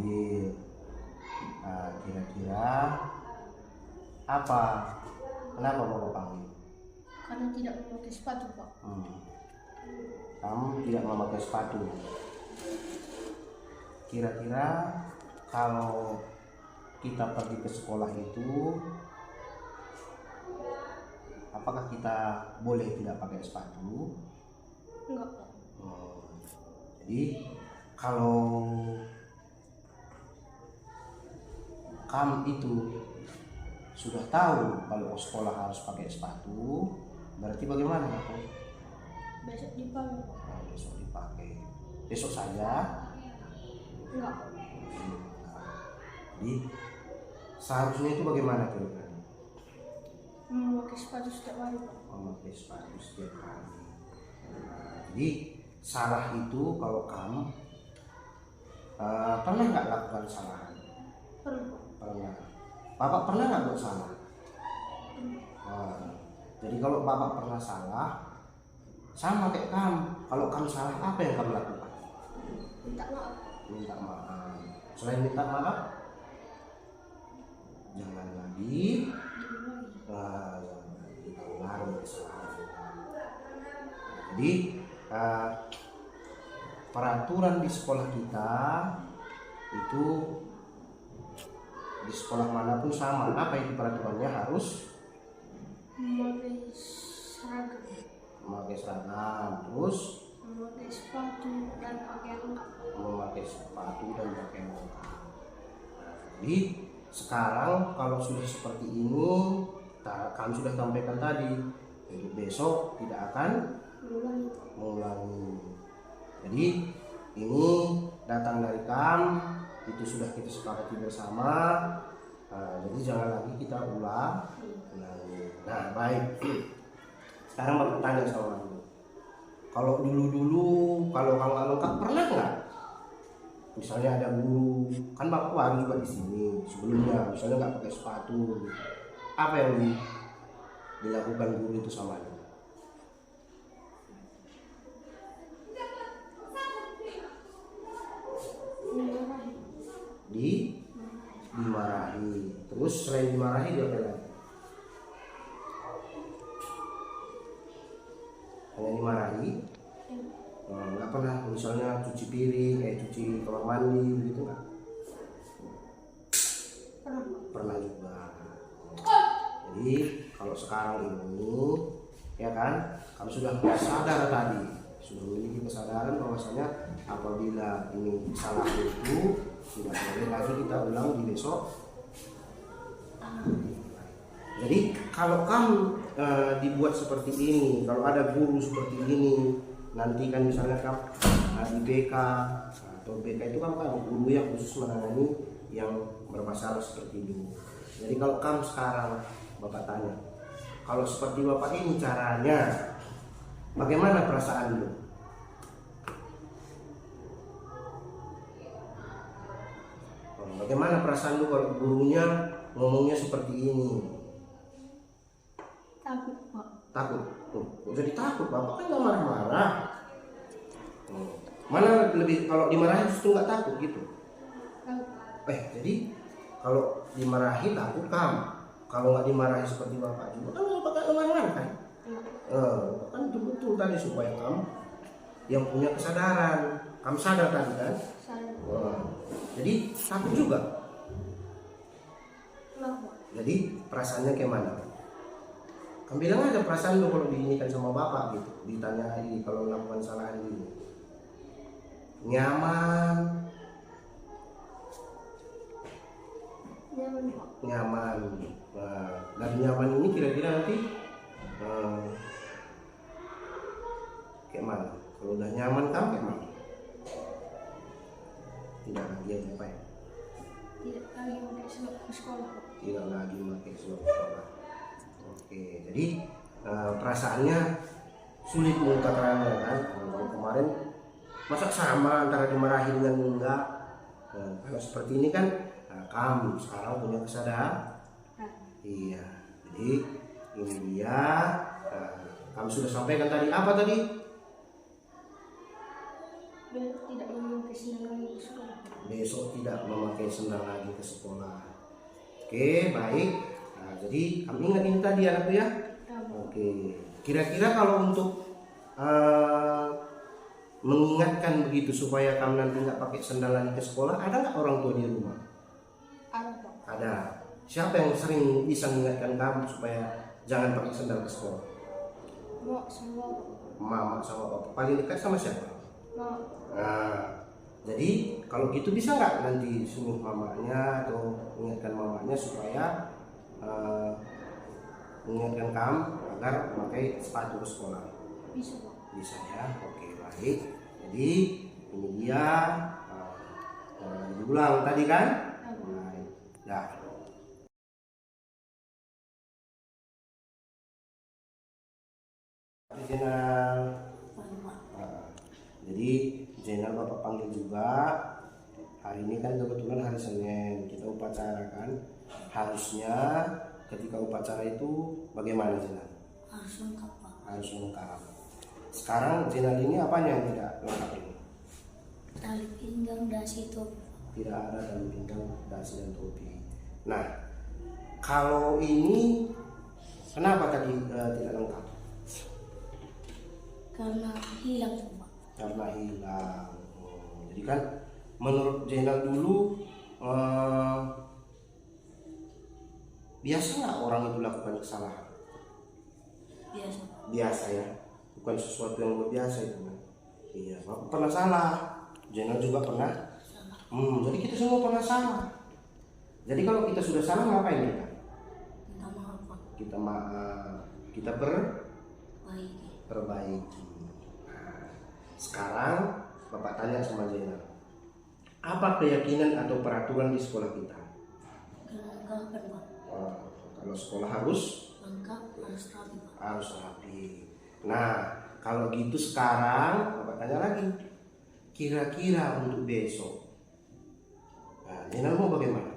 panggil. Kira-kira apa? Kenapa bapak panggil? Karena tidak memakai sepatu, Pak. Kamu tidak memakai sepatu. Kira-kira kalau kita pergi ke sekolah itu, apakah kita boleh tidak pakai sepatu? Enggak, Pak. Jadi kalau kamu itu sudah tahu kalau sekolah harus pakai sepatu, berarti bagaimana, Pak? Besok dipakai, Pak. Besok dipakai. Besok saja? Enggak. Jadi seharusnya itu bagaimana kira-kira? Memakai sepatu setiap hari, Pak. Memakai sepatu setiap hari. Jadi salah itu kalau kamu pernah nggak lakukan kesalahan? Pernah, Pak. Pernah. Bapak pernah nggak buat salah? Jadi kalau bapak pernah salah, sama kayak kamu. Kalau kamu salah, apa yang kamu lakukan? Minta maaf. Minta maaf. Selain minta maaf, jangan lagi kita ulangi kesalahan. Jadi peraturan di sekolah kita itu di sekolah manapun sama. Apa itu peraturannya? Harus Memakai seragam. memakai seragam, terus Memakai sepatu dan pakaian lengkap. memakai sepatu dan pakaian lengkap. Jadi sekarang kalau sudah seperti ini, kami sudah sampaikan tadi, untuk besok tidak akan mengulangi. Jadi ini datang dari kamu, itu sudah kita sepakati bersama. Jadi jangan lagi kita ulang. Nah baik, sekarang mau tanya sama kamu. Kalau dulu kalau kamu nggak lengkap, pernah nggak? Misalnya ada guru, kan bapak baru juga di sini sebelumnya, misalnya nggak pakai sepatu, gitu. Apa yang dilakukan guru itu sama dia? Dimarahi. Terus selain dimarahi dia apa lagi? Hanya dimarahi? Nggak pernah misalnya cuci piring, cuci kamar mandi begitu nggak? Pernah juga. Jadi kalau sekarang ini ya kan, kamu sudah sadar tadi, sudah memiliki kesadaran bahwasanya apabila ini salah itu tidak boleh lagi kita ulang di besok. Jadi kalau kamu dibuat seperti ini, kalau ada guru seperti ini, nanti kan misalnya kamu di BK atau BK itu kan guru yang khusus menangani yang bermasalah seperti ini. Jadi kalau kamu sekarang, bapak tanya, kalau seperti bapak ini caranya, bagaimana perasaan lu? Bagaimana perasaan lu kalau gurunya ngomongnya seperti ini? Takut, Pak. Takut. Jadi takut, bapak kan nggak marah-marah. Mana lebih kalau dimarahin justru nggak takut gitu? Jadi kalau dimarahi takut kamu. Kalau nggak dimarahi seperti bapak juga kan bapak nggak marah kan? Kan itu betul tadi supaya kamu yang punya kesadaran. Kamu sadar tadi kan? Jadi takut juga. Jadi perasaannya kayak mana? Kamu bilang aja perasaan lu kalau diinikan sama bapak gitu, ditanyai kalau melakukan kesalahan ini. Nyaman. Nyaman. Nah, dari nyaman ini kira-kira nanti kayak mana? Kalau udah nyaman kamu kayak mana? Tidak lagi aja apa ya? Tidak lagi pakai selop ke sekolah, Pak. Tidak lagi pakai selop ke sekolah. Oke, jadi perasaannya sulit mengungkapkannya kan? Kalau kemarin masa sama antara dimarahi dengan enggak? Kalau seperti ini kan kamu sekarang punya kesadaran. Iya, jadi ini dia. Kamu sudah sampaikan tadi apa tadi? tidak memakai sendal lagi ke sekolah. Besok tidak memakai sendal lagi ke sekolah. Oke, baik. Nah, jadi kamu ingat ini tadi anakku ya. Ya, Pak. Oke, kira-kira kalau untuk mengingatkan begitu supaya kamu nanti nggak pakai sendal lagi ke sekolah, ada nggak orang tua di rumah? Ada, Pak. Ada. Siapa yang sering bisa mengingatkan kamu supaya jangan pakai sendal ke sekolah? Mak sama Bapak. Mama sama papa. Paling dekat sama siapa? Mak. Nah, jadi kalau gitu bisa nggak nanti suruh mamanya atau mengingatkan mamanya supaya mengingatkan kamu agar memakai sepatu ke sekolah? Bisa, Pak. Bisa ya. Oke, baik. Jadi ini dia diulang tadi kan? Ya, Pak. Baik. Dah. Jenal. Jadi Jenal Bapak panggil juga. Hari ini kan kebetulan hari Senin, kita upacara kan. Harusnya ketika upacara itu bagaimana Jenal? Harus lengkap, Pak. Harus lengkap. Sekarang Jenal ini apanya yang tidak lengkap ini? Tali pinggang, dasi, topi. Tidak ada tali pinggang, dasi dan topi. Nah, kalau ini kenapa tadi tidak lengkap? Karena hilang, Pak. Karena hilang. Jadi kan menurut Jenal dulu biasa nggak orang itu lakukan kesalahan? Biasa. Biasa ya, bukan sesuatu yang luar biasa itu kan. Iya, Bapak pernah salah, Jenal juga pernah. Jadi kita semua pernah salah. Jadi kalau kita sudah salah ngapain kita? Minta maaf, Pak. Kita maaf, kita perbaiki. Nah, sekarang Bapak tanya sama Jenal, apa keyakinan atau peraturan di sekolah kita? Lengkap, Pak. Kalau sekolah harus Lengkap, harus rapi, Pak. harus rapi. Nah, kalau gitu sekarang Bapak tanya lagi, kira-kira untuk besok, nah, Jenal mau bagaimana?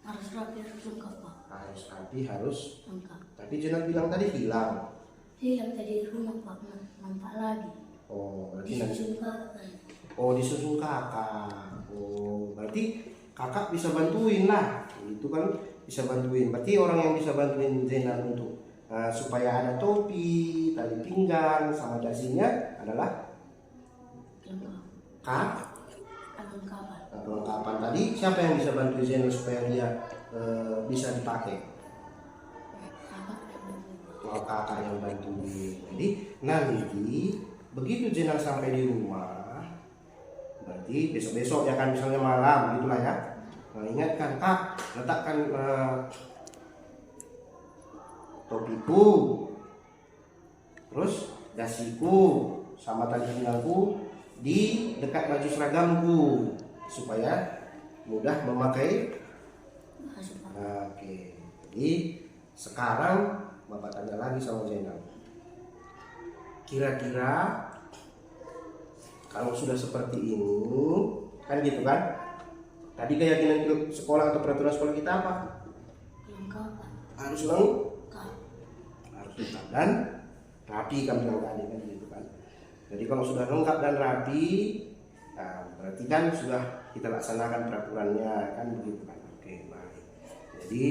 Harus rapi, harus lengkap, Pak. Harus rapi, harus. Lengkap. Tapi Jenal bilang tadi hilang. Hilang tadi di rumah, Pak. Nampak lagi. Oh, berarti nanti. Disusun kakak. Oh, disusun kakak. Oh, berarti kakak bisa bantuin lah. Itu kan bisa bantuin. Berarti orang yang bisa bantuin Jenal untuk supaya ada topi, tali pinggang, sama dasinya adalah Lengkap. Kelengkapan. Kelengkapan. Kelengkapan tadi siapa yang bisa bantu Jenal supaya dia bisa dipakai? Kakak yang bantuin. Jadi nanti begitu Jenal sampai di rumah, berarti besok-besok ya kan, misalnya malam gitulah ya. Nah, ingatkan, Kak, letakkan topiku, terus dasiku sama tali pinggangku di dekat baju seragamku supaya mudah memakai. Oke, jadi sekarang Bapak tanya lagi sama Jenal, kira-kira kalau sudah seperti ini kan gitu kan, tadi keyakinan sekolah atau peraturan sekolah kita apa? Kelengkapan. Harus lengkap, harus lengkap dan rapi kan bilang tadi kan gitu kan. Jadi kalau sudah lengkap dan rapi, nah, berarti kan sudah kita laksanakan peraturannya kan begitu kan. Oke, baik. Jadi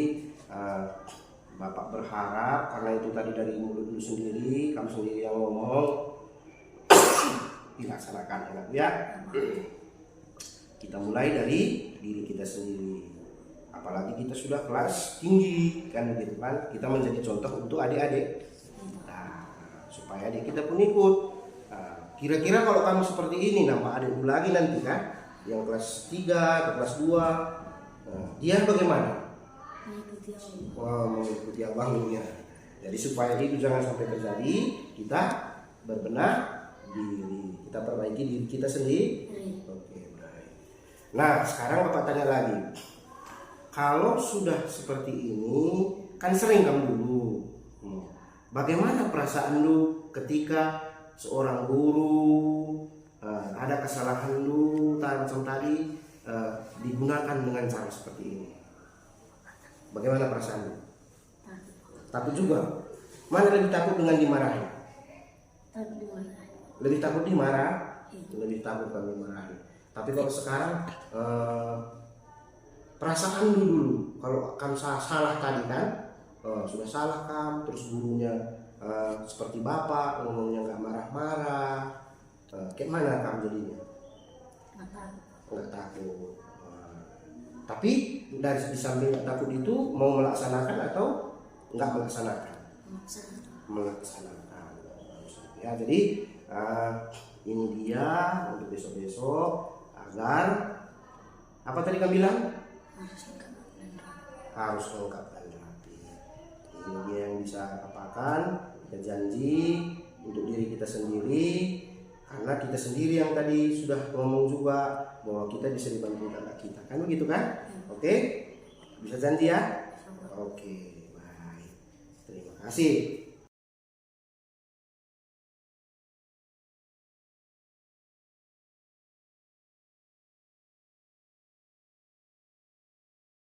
Bapak berharap karena itu tadi dari mulut lu sendiri, kamu sendiri yang ngomong, dilaksanakan ya. Kita mulai dari diri kita sendiri. Apalagi kita sudah kelas tinggi kan begitu kan. Kita menjadi contoh untuk adik-adik. Nah, supaya adik kita pun ikut. Nah, kira-kira kalau kamu seperti ini nambah adikmu lagi nanti kan, yang kelas 3 atau kelas 2, dia bagaimana? Mengikuti abangnya. Jadi supaya itu jangan sampai terjadi, kita berbenah diri, kita perbaiki diri kita sendiri. Oke, baik. Nah, sekarang Bapak tanya lagi, kalau sudah seperti ini, kan sering kamu dulu, bagaimana perasaan lu ketika seorang guru ada kesalahan lu macam tadi digunakan dengan cara seperti ini? Bagaimana perasaanmu? Takut juga. Mana lebih takut dengan dimarahi? Takut dimarahi. Lebih takut dimarah? Iya. lebih takut kami marahi. Tapi kalau sekarang perasaan dulu kalau kamu salah tadi kan, sudah salah kamu, terus gurunya seperti bapak ngomongnya nggak marah-marah, kayak mana kamu jadinya? Nggak takut. Nggak takut. Tapi dari di samping nggak takut itu mau melaksanakan atau nggak melaksanakan? Melaksanakan. Ya, jadi ini dia untuk besok-besok agar apa tadi kamu bilang? Harus lengkap dan rapi. Ini dia yang bisa apakan, kita janji untuk diri kita sendiri, karena kita sendiri yang tadi sudah ngomong juga bahwa kita bisa dibantu kakak kita, kan begitu kan? Oke, bisa janji ya? Oke, baik. Terima kasih.